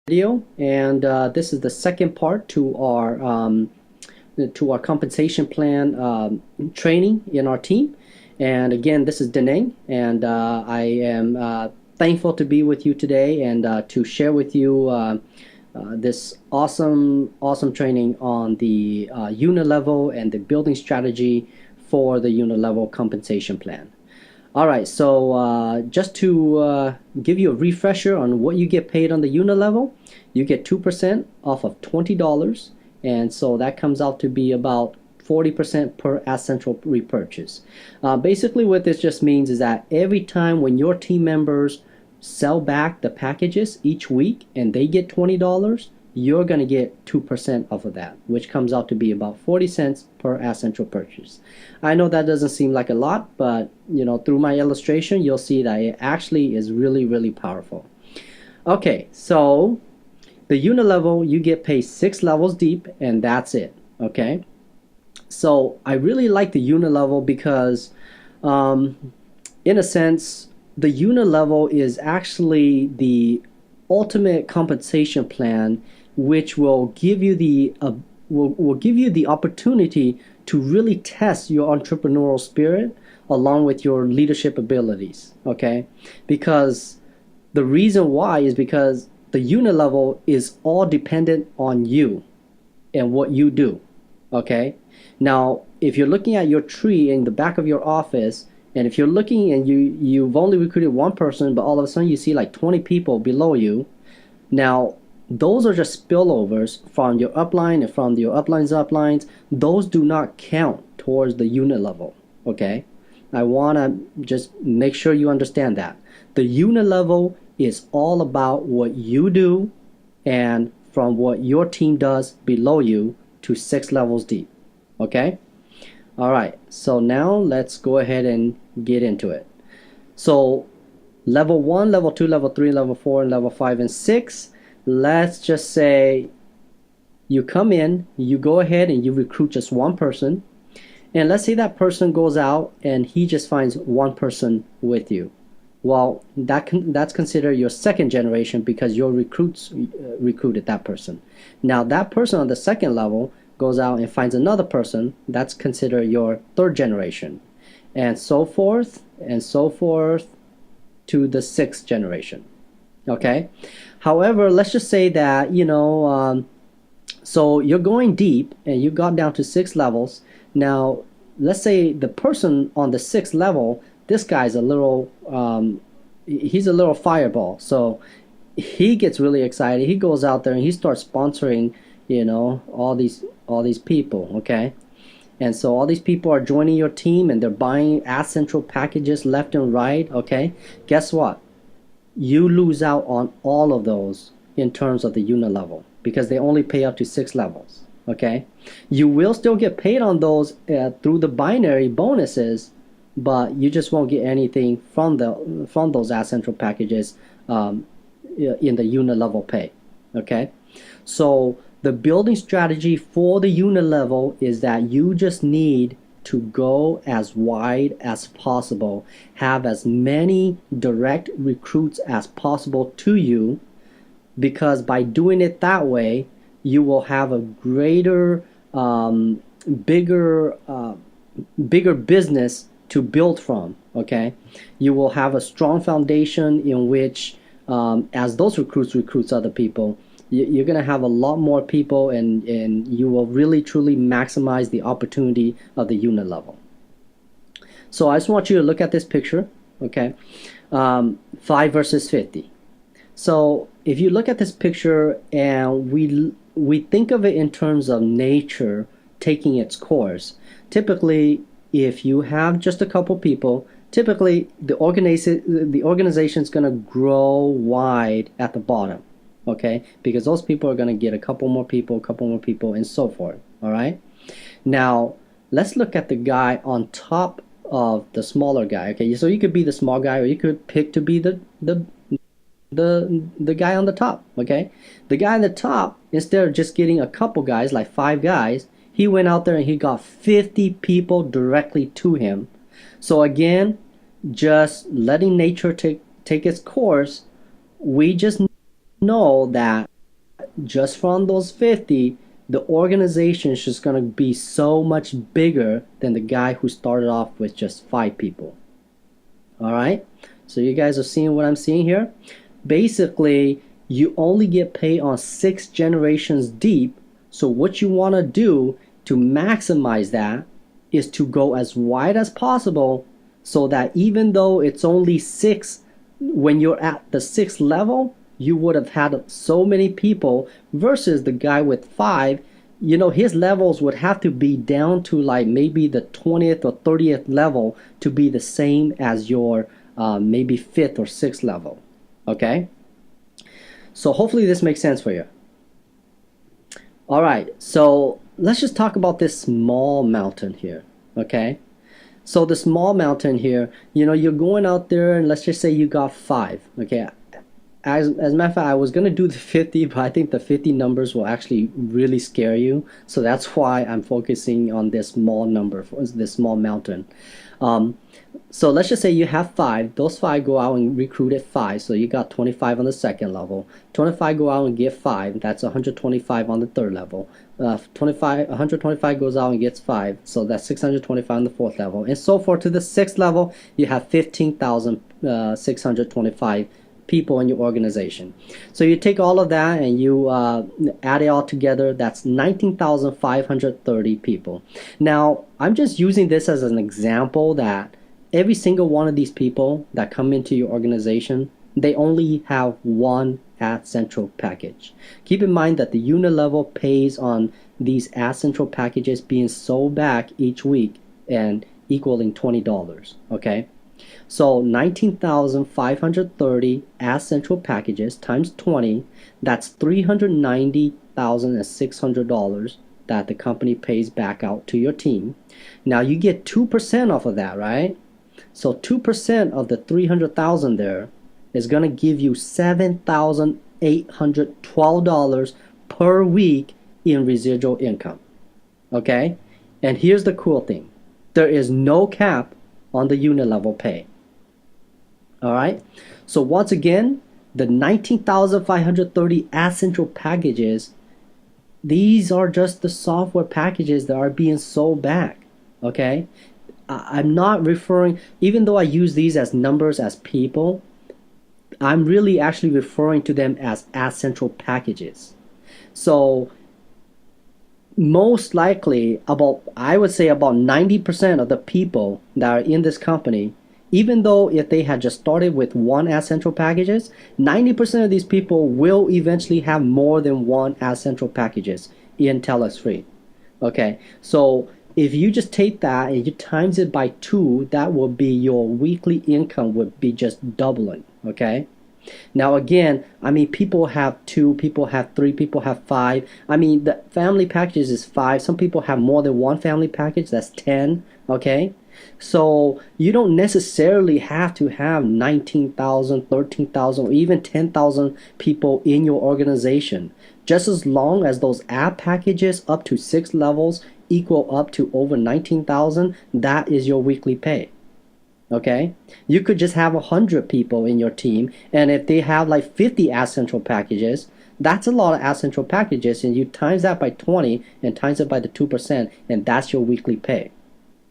video, and this is the second part to our compensation plan training in our team. And again, this is Deneng, and I am thankful to be with you today and to share with you this awesome training on the unit level and the building strategy for the unit level compensation plan. All right, so just to give you a refresher on what you get paid on the unit level, you get 2% off of $20, and so that comes out to be about 40% per Central repurchase. Basically, what this just means is that every time when your team members sell back the packages each week and they get $20, you're going to get 2% off of that, which comes out to be about 40 cents per Central purchase. I know that doesn't seem like a lot, but through my illustration, you'll see that it actually is really powerful. Okay, so the unit level, you get paid 6 levels deep, and that's it. Okay, so I really like the unit level because in a sense, the unit level is actually the ultimate compensation plan, which will give you the will give you the opportunity to really test your entrepreneurial spirit along with your leadership abilities. Okay, because the reason why is because the unit level is all dependent on you and what you do. Okay, now if you're looking at your tree in the back of your office, and if you're looking and you've only recruited one person, but all of a sudden you see like 20 people below you, now those are just spillovers from your upline and from your uplines. Those do not count towards the unit level. Okay, I want to just make sure you understand that the unit level is all about what you do and from what your team does below you to 6 levels deep. Okay, all right, so now let's go ahead and get into it. So level 1, level 2, level 3, level 4, and level 5 and 6, let's just say you come in, you go ahead and you recruit just one person, and let's say that person goes out and he just finds one person with you. Well, that's considered your second generation because your recruits recruited that person. Now that person on the second level goes out and finds another person, that's considered your third generation, and so forth to the 6th generation. Okay, however, let's just say that so you're going deep and you got down to 6 levels. Now let's say the person on the 6th level, this guy's a little he's a little fireball, so he gets really excited. He goes out there and he starts sponsoring all these people. Okay, and so all these people are joining your team and they're buying Central packages left and right. Okay, guess what? You lose out on all of those in terms of the unit level because they only pay up to 6 levels. Okay, you will still get paid on those through the binary bonuses, but you just won't get anything from those Central packages in the unit level pay. Okay, so the building strategy for the unit level is that you just need to go as wide as possible, have as many direct recruits as possible to you, because by doing it that way, you will have a greater, bigger business to build from. Okay, you will have a strong foundation in which, as those recruits other people, you're going to have a lot more people, and you will really truly maximize the opportunity of the unit level. So I just want you to look at this picture. Okay, 5 versus 50. So if you look at this picture and we think of it in terms of nature taking its course, typically if you have just a couple people, typically the organization is going to grow wide at the bottom. Okay, because those people are going to get a couple more people, and so forth. All right, now let's look at the guy on top of the smaller guy. Okay, so you could be the small guy, or you could pick to be the guy on the top. Okay, the guy on the top, instead of just getting a couple guys, like 5 guys, he went out there and he got 50 people directly to him. So again, just letting nature take its course, we just know that just from those 50, the organization is just going to be so much bigger than the guy who started off with just 5 people. All right, so you guys are seeing what I'm seeing here. Basically, you only get paid on 6 generations deep. So what you want to do to maximize that is to go as wide as possible, so that even though it's only 6, when you're at the 6th level, you would have had so many people versus the guy with 5. You know, his levels would have to be down to like maybe the 20th or 30th level to be the same as your maybe 5th or 6th level. Okay, so hopefully this makes sense for you. All right, so let's just talk about this small mountain here. Okay, so the small mountain here, you know, you're going out there and let's just say you got 5. Okay, as a matter of fact, I was gonna do the 50, but I think the 50 numbers will actually really scare you. So that's why I'm focusing on this small number, for this small mountain. So let's just say you have 5. Those 5 go out and recruited 5. So you got 25 on the 2nd level. 25 go out and get 5. That's 125 on the 3rd level. 125 goes out and gets 5. So that's 625 on the 4th level, and so forth to the 6th level. You have 15,625 people in your organization. So you take all of that and you add it all together. That's 19,530 people. Now, I'm just using this as an example that every single one of these people that come into your organization, they only have one Ad Central package. Keep in mind that the unit level pays on these Ad Central packages being sold back each week and equaling $20. Okay, so 19,530 Ad Central packages times 20, that's $390,600 that the company pays back out to your team. Now you get 2% off of that, right? So 2% of the 300,000 there is going to give you $7,812 per week in residual income. Okay? And here's the cool thing. There is no cap on the unit level pay. All right? So once again, the 19,530 Ad Central packages, these are just the software packages that are being sold back. Okay? I'm not referring, even though I use these as numbers as people, I'm really actually referring to them as Ad Central packages. So most likely, I would say about 90% of the people that are in this company, even though if they had just started with one Ad Central packages, 90% of these people will eventually have more than one Ad Central packages in TelexFREE. Okay, so if you just take that and you times it by 2, that will be your weekly income would be just doubling. Okay, now again, I mean, people have 2, people have 3, people have 5. I mean, the family packages is 5. Some people have more than one family package, that's 10. Okay, so you don't necessarily have to have 19,000, 13,000, or even 10,000 people in your organization. Just as long as those app packages up to 6 levels equal up to over 19,000, that is your weekly pay. Okay, you could just have 100 people in your team, and if they have like 50 Ad Central packages, that's a lot of Ad Central packages, and you times that by 20 and times it by the 2%, and that's your weekly pay.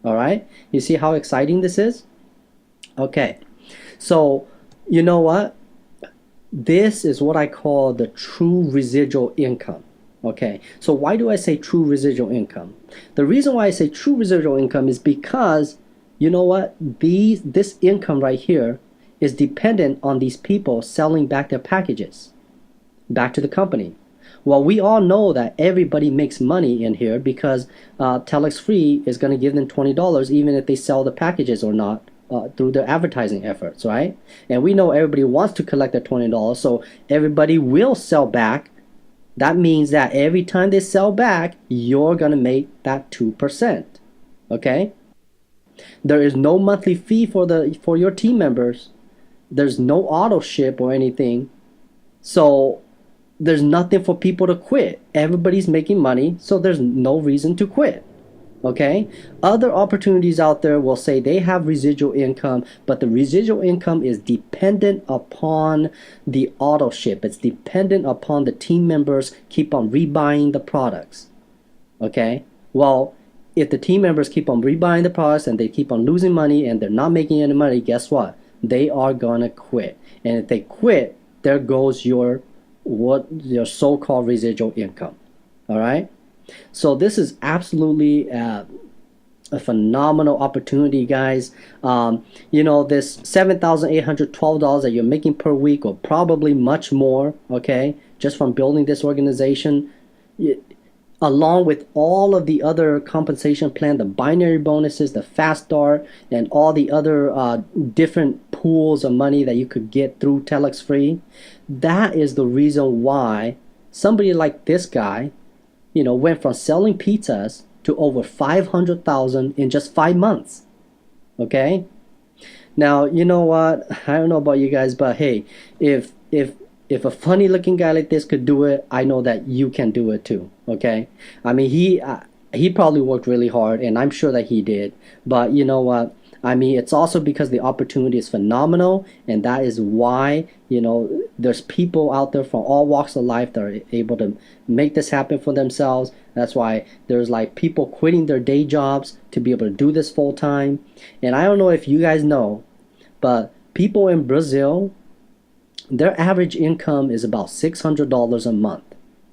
All right, you see how exciting this is? Okay, so you know what? This is what I call the true residual income. Okay, so why do I say true residual income? The reason why I say true residual income is because, you know what, this income right here is dependent on these people selling back their packages back to the company. Well, we all know that everybody makes money in here because TelexFREE is going to give them $20 even if they sell the packages or not through their advertising efforts, right? And we know everybody wants to collect their $20, so everybody will sell back. That means that every time they sell back, you're going to make that 2%. Okay? There is no monthly fee for your team members. There's no auto ship or anything. So there's nothing for people to quit. Everybody's making money, so there's no reason to quit. Okay, other opportunities out there will say they have residual income, but the residual income is dependent upon the auto ship. It's dependent upon the team members keep on rebuying the products. Okay, well, if the team members keep on rebuying the products and they keep on losing money and they're not making any money, guess what? They are gonna quit. And if they quit, there goes your so-called residual income. All right. So this is absolutely a phenomenal opportunity, guys. This $7,812 that you're making per week, or probably much more, okay, just from building this organization, along with all of the other compensation plan, the binary bonuses, the fast start, and all the other different pools of money that you could get through TelexFREE. That is the reason why somebody like this guy, went from selling pizzas to over 500,000 in just 5 months. Okay. Now, you know what? I don't know about you guys, but hey, if a funny looking guy like this could do it, I know that you can do it too. Okay. I mean, he probably worked really hard, and I'm sure that he did. But you know what? I mean, it's also because the opportunity is phenomenal, and that is why, there's people out there from all walks of life that are able to make this happen for themselves. That's why there's like people quitting their day jobs to be able to do this full time. And I don't know if you guys know, but people in Brazil, their average income is about $600 a month.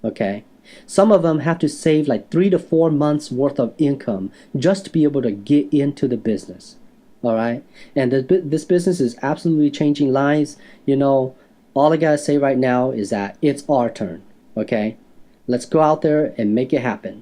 Okay. Some of them have to save like 3 to 4 months worth of income just to be able to get into the business. All right. And this business is absolutely changing lives. All I gotta say right now is that it's our turn. Okay. Let's go out there and make it happen.